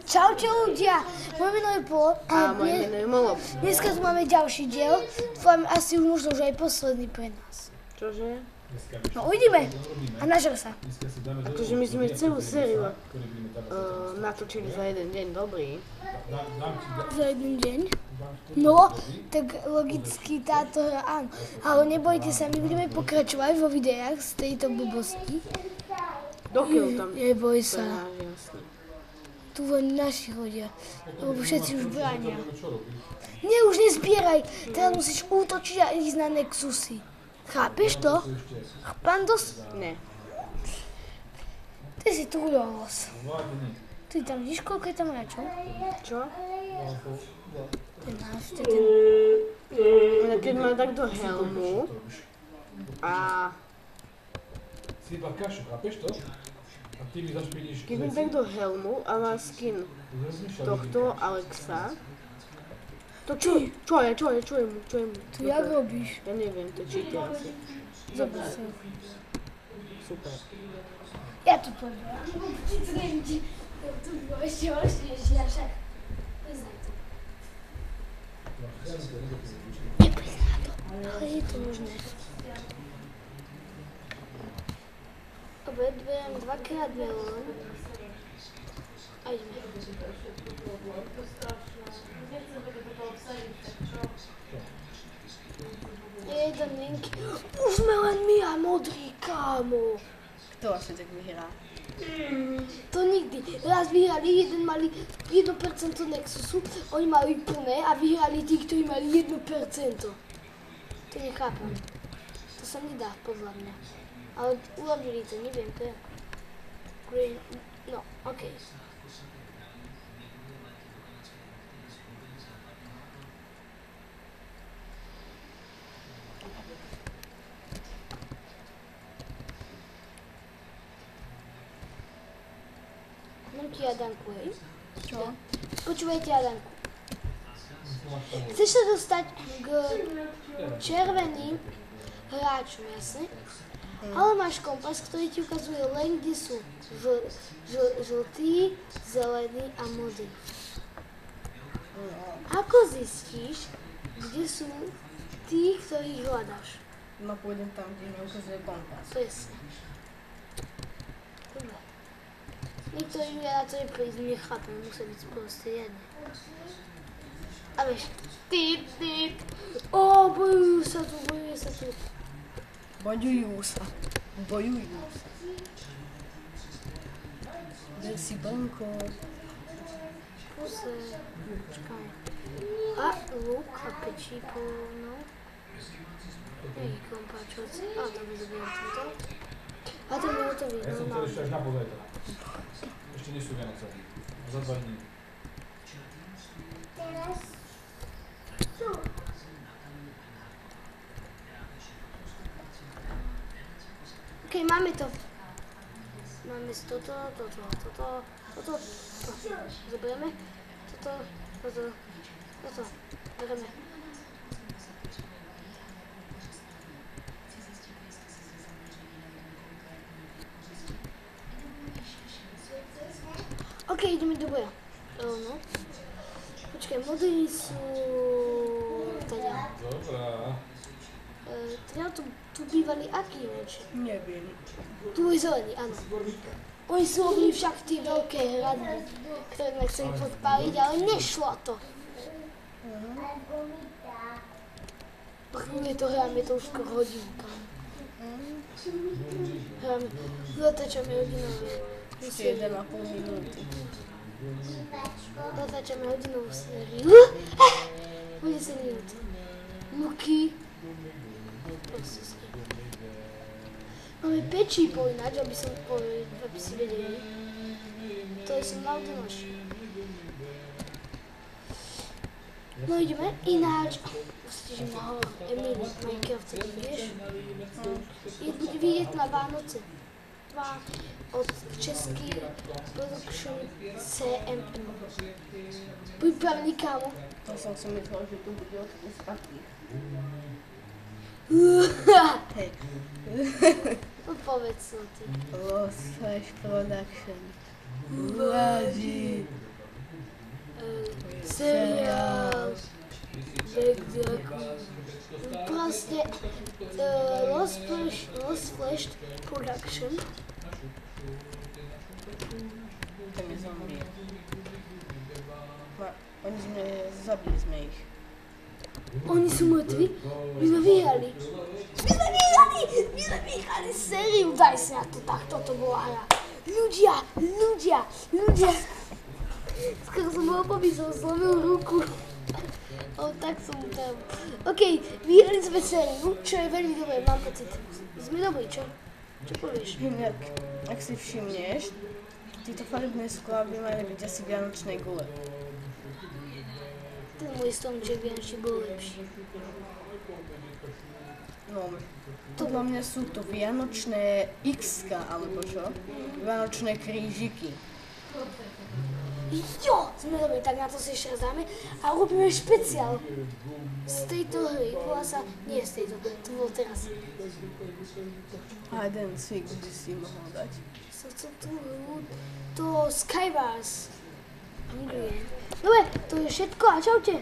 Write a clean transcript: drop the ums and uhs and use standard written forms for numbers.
Čaute ľudia, moje meno je Polo A moje meno je Molo. Dneska tu máme ďalší diel, dúfam asi už možno, že aj posledný pre nás. Čože? No uvidíme a nažer sa. Akože my sme celú sériu natočili za jeden deň, dobrý. Za jeden deň? No, tak logicky táto hra áno. Ale nebojte sa, my budeme pokračovať vo videách z tejto blbosti. Dokiaľ tam? Neboj sa. Jasne. Tu len naši chodia, lebo všetci už bránia. Nie, už nezbieraj, teraz musíš útočiť a ísť na Nexusy. Chápeš to? Pandos? Ne. Ty si trudolos. Ty tam vidíš, koľko je tam hráčov? Čo? To je náš, to je ten... Keď má takto helmu a... Si iba kašu, chápeš to? A ty mi zašpíliš Keď má takto helmu a má skin tohto Alexa... To čo je mu? To jak robíš? Ja neviem, to je cheater asi. Zober sa. Super. Ja to poviem. Ty to neviem, či... Tu bolo ešte horšie, ja však... Priznaj to. Nepriznaj to, ale je to možné. Dobre, beriem dvakrát melón. A ideme. Jeden link. Už sme len my a modrý, kámo. Kto asi tak vyhrá? To nikdy. Raz vyhrali, jeden mali 1% Nexusu, oni mali plné a vyhrali tí, ktorí mali 1%. To nechápam. To sa nedá, podľa mňa. Ale urobili to, neviem, to je... Green... No, okej. Dám ti Adanku, hej? Čo? Počúvajte Adanku. Chceš sa dostať k červeným hráčom, jasne? Ale máš kompas, ktorý ti ukazuje len, kde sú žltý, zelený a modrý. Ako zistíš, kde sú tí, ktorých hľadáš? No pôjdem tam, kde mi ukazuje kompas. Presne. Dobre. Niektorí ľudia na to nechápem, musia byť proste jedné. A vieš, typ. Bojujú sa tu. Bojujú sa. Daj si banko. Puse. Čakaj. A luk a pečíko, no. Nejaký kompáčovací. A dobre, dobieram toto. A to je hotový, Ja som chcel ešte až na pozajtra. Ešte nie sú Vianoce. Za 2 dní. Okej, máme to. Máme toto. Zoberieme. Toto. Bereme. Okej, ideme do boja. No. Počkaj, modrí sú... Teda. Dobrá. Teda tu bývali aký niečo? Neviem. Tu je zelený, áno. Oni sú robili však tie veľké hrady, ktoré sme chceli podpáliť, ale nešlo to. Chvíľu to hráme, to už skoro hodinka. Hráme, zatáčame hodinové. Ešte 1,5 minúty. Zatáčame hodinovú sériu. 10 minút. Luky. Máme pečípo ináč, aby si vedeli. To je som mal donož. No ideme ináč. Musíte, že ma Emily Minecraft, vieš? Bude vidieť na Vánoce. Od Český Production CMM. Pripravený, kámo. To som si myslel, že tu bude od ostatných. Hej. No povedz no ty. Lost Flash Production. Uváži. Proste Lost Flash Production. Tam je zombie. Zabili sme ich. Oni sú mŕtvi, my sme vyhrali. My sme vyhrali sériu, daj si na to, tak toto bola hra. Ľudia. Skoro som bol pobísal, zlomil ruku. Tak som tam. OK, vyhrali sme sériu, čo je veľmi dobré, mám pocit. Sme dobrí, čo? Čo povieš? Inak, ak si všimneš, tieto farebné sklá by mali byť asi vianočné gule. Ten môj stromček vianočný bol lepší. No, podľa mňa sú to vianočné X-ka, alebo čo? Vianočné krížiky. Jo, sme dobrí, tak na to si ešte raz dáme a robíme špeciál z tejto hry. Volá sa, nie z tejto, to bolo teraz. A jeden cvik by si mohol dať. Som chcel tú hru, to Skywars. Hungry. Dobre, to je všetko a čaute.